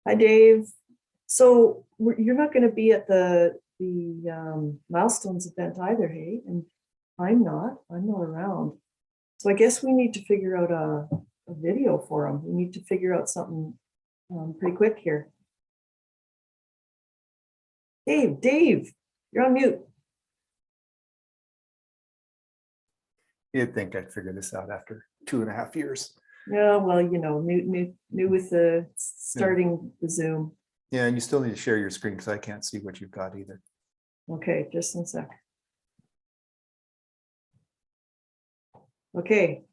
Hi, Dave. So you're not going to be at the milestones event either, hey? And I'm not. I'm not around. So I guess we need to figure out a video for them. We need to figure out something pretty quick here. Dave, you're on mute. You'd think I'd figure this out after 2.5 years. Yeah, well, you know, new with the starting the Zoom. Yeah, and you still need to share your screen because I can't see what you've got either. Okay, just one sec. Okay.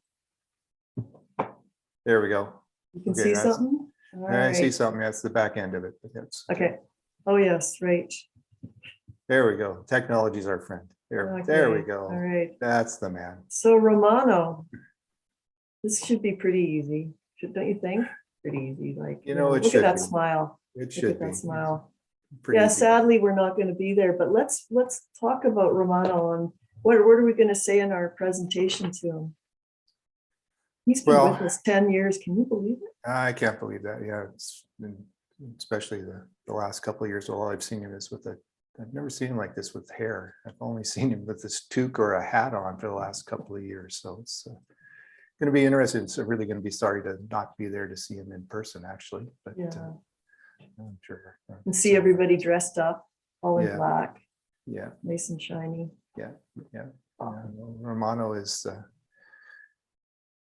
There we go. You can see something? All I see right. something. That's the back end of it. But that's Okay. Oh, yes, right. There we go. Technology's our friend. There we go. All right. That's the man. So Romano, this should be pretty easy. Don't you think? Pretty easy. Like, You know, it look should at that be. smile. It Look should at be. that smile. Pretty Yeah, easy. sadly, we're not going to be there, but let's talk about Romano and what are we going to say in our presentation to him? He's been with us 10 years. Can you believe it? I can't believe that. Yeah, it's been, especially the last couple of years. All I've seen him is with I've never seen him like this with hair. I've only seen him with this toque or a hat on for the last couple of years. So it's going to be interesting. It's really going to be sorry to not be there to see him in person, actually. But Yeah. I'm sure. And see everybody dressed up, all in Yeah. black. Yeah. Nice and shiny. Yeah. Romano is,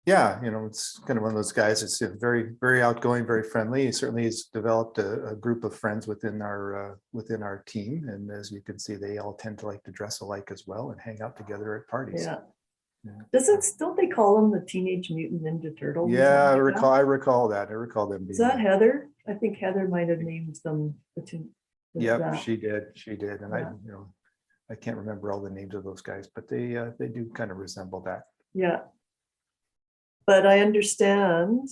yeah, you know, it's kind of one of those guys. It's very, very outgoing, very friendly. He certainly has developed a group of friends within our team, and as you can see, they all tend to like to dress alike as well and hang out together at parties. Yeah. Yeah. Don't they call them the Teenage Mutant Ninja Turtles? Yeah, I recall that. I recall them being. Is that Heather? I think Heather might have named them. Yep, she did, and Yeah. I can't remember all the names of those guys, but they do kind of resemble that. Yeah. But I understand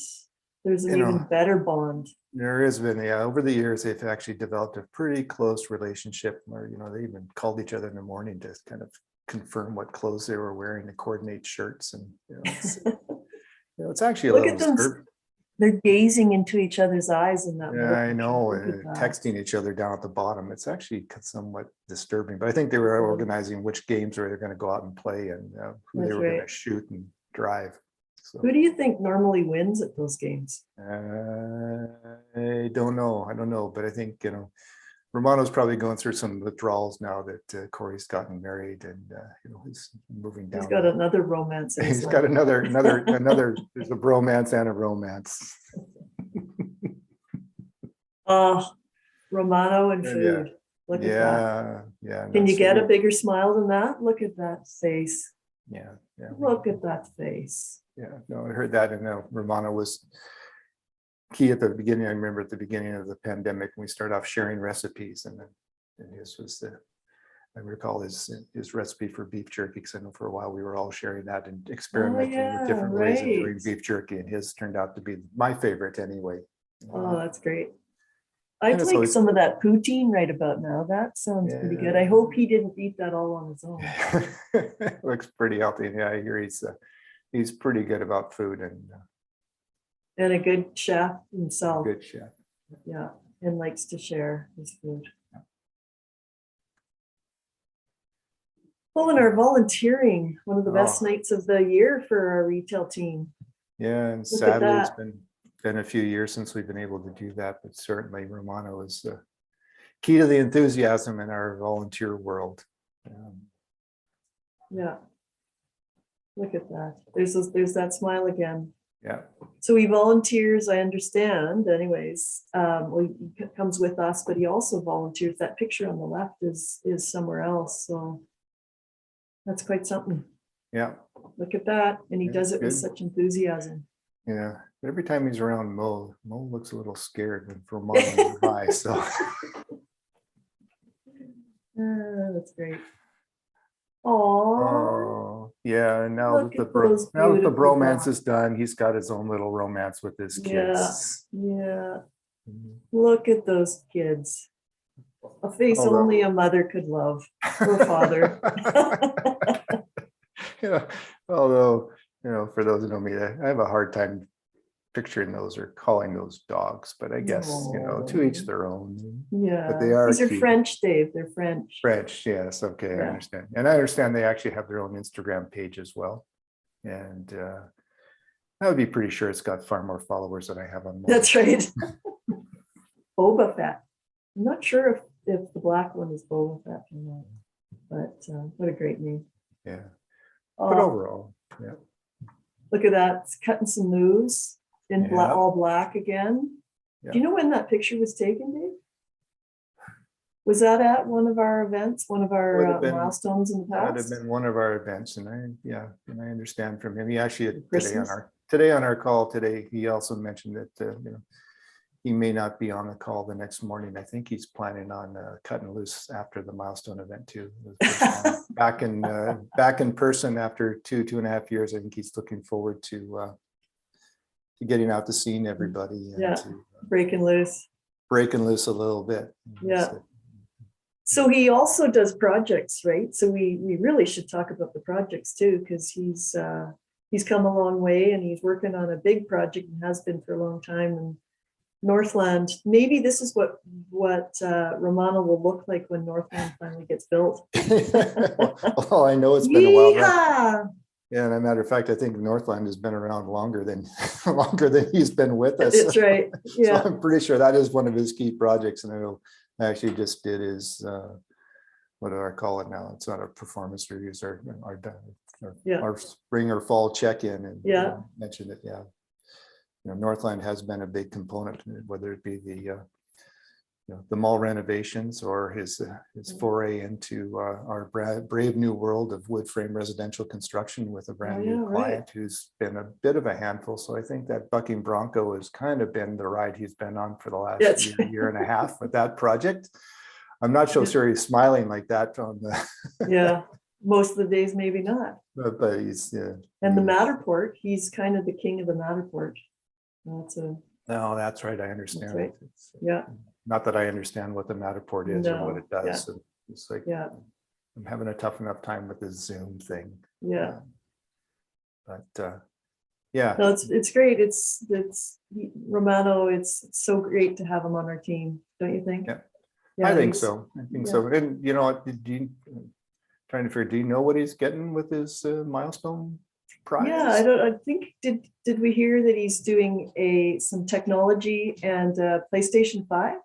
there's an even better bond. There has been, over the years, they've actually developed a pretty close relationship where, they even called each other in the morning to kind of confirm what clothes they were wearing to coordinate shirts. And, it's actually a Look little at them. disturbing. They're gazing into each other's eyes in that. Yeah, I know, texting each other down at the bottom. It's actually somewhat disturbing, but I think they were organizing which games were they going to go out and play and who they were going to shoot and drive. So, who do you think normally wins at those games? I don't know, but I think, Romano's probably going through some withdrawals now that Corey's gotten married and, he's moving down. He's got another romance. He's got another, there's a bromance and a romance. Romano and food. Look at that. Yeah. Can you get a bigger smile than that? Look at that face. Yeah. Look at that face. Yeah, no, I heard that, and Romano was key at the beginning. I remember at the beginning of the pandemic, we started off sharing recipes, and his was I recall his recipe for beef jerky, because I know for a while we were all sharing that and experimenting with different ways of doing beef jerky, and his turned out to be my favorite anyway. Oh, that's great. I'd like some of that poutine right about now. That sounds pretty good. I hope he didn't eat that all on his own. Looks pretty healthy. Yeah, I hear he's pretty good about food and a good chef himself. Good chef. Yeah, and likes to share his food. Well, in our volunteering, one of the best nights of the year for our retail team. Yeah, and sadly, it's been a few years since we've been able to do that, but certainly Romano is the key to the enthusiasm in our volunteer world. Yeah. Look at that. There's that smile again. Yeah. So he volunteers, I understand, anyways. He comes with us, but he also volunteers. That picture on the left is somewhere else. So that's quite something. Yeah. Look at that. And he does it with such enthusiasm. Yeah. Every time he's around Mo looks a little scared when Romano is by. So that's great. Oh, yeah. And now that the bromance is done, he's got his own little romance with his kids. Yeah. Look at those kids. A face only a mother could love, or father. Although, for those who know me, I have a hard time picturing those or calling those dogs, but I guess, to each their own. Yeah. But they are These are cute. French, Dave. They're French. French, yes, okay, I Yeah. understand. And I understand they actually have their own Instagram page as well. And I would be pretty sure it's got far more followers than I have on mine. That's right. Boba Fett. I'm not sure if the black one is Boba Fett or not, but what a great name. Yeah, but Oh, overall, yeah. look at that. It's cutting some moves in Yeah. all black again. Yeah. Do you know when that picture was taken, Dave? Was that at one of our events, one of Would our have been- milestones in the That would have past? been one of our events, and I understand from him. He actually Christmas? today on our call today, he also mentioned that he may not be on the call the next morning. I think he's planning on cutting loose after the milestone event too. The first time back in person after 2.5 years. I think he's looking forward to getting out to seeing everybody and Yeah. to Breaking loose. breaking loose a little bit. Yeah. So he also does projects, right? So we really should talk about the projects too, because he's come a long way and he's working on a big project and has been for a long time. And Northland, maybe this is what Romano will look like when Northland finally gets built. Well, I know it's been a while. Yeehaw! Yeah, and a matter of fact, I think Northland has been around longer than he's been with us. That's right. Yeah. So I'm pretty sure that is one of his key projects. And I know I actually just did his what do I call it now? It's not a performance reviews, our spring or fall check-in, and mentioned it. Yeah, Northland has been a big component, whether it be the mall renovations or his foray into our brave new world of wood frame residential construction with a brand new client who's been a bit of a handful. So I think that bucking Bronco has kind of been the ride he's been on for the last year and a half with that project. I'm not so sure he's smiling like that on the most of the days maybe not, but he's and the Matterport, he's kind of the king of the Matterport. No, that's right, I understand. That's right. Yeah. Not that I understand what the Matterport is or what it does. Yeah. It's like I'm having a tough enough time with this Zoom thing. Yeah. But no, it's great. It's Romano. It's so great to have him on our team, don't you think? Yeah, I think so. So. And trying to figure, do you know what he's getting with his milestone prize? Yeah, I think did we hear that he's doing some technology and PlayStation 5?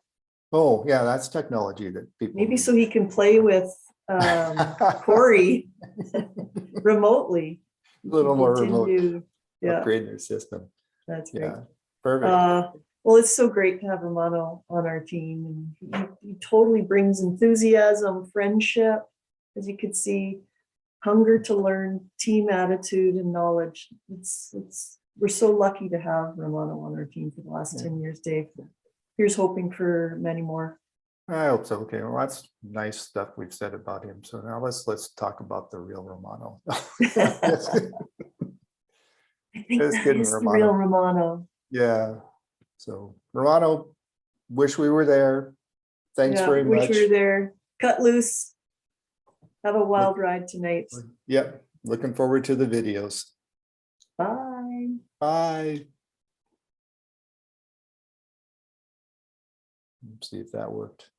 Oh yeah, that's technology that people maybe so he can play with Corey remotely. A little more remote. Upgrade their system. That's great. Yeah, perfect. Well, it's so great to have Romano on our team, and he totally brings enthusiasm, friendship, as you could see, hunger to learn, team attitude, and knowledge. We're so lucky to have Romano on our team for the last 10 years, Dave. Here's hoping for many more. I hope so. Okay, well, that's nice stuff we've said about him. So now let's talk about the real Romano. I think that is the real Romano. Yeah. So Romano, wish we were there. Thanks very much. Wish we were there. Cut loose. Have a wild ride tonight. Yep. Looking forward to the videos. Bye. Bye. Let's see if that worked.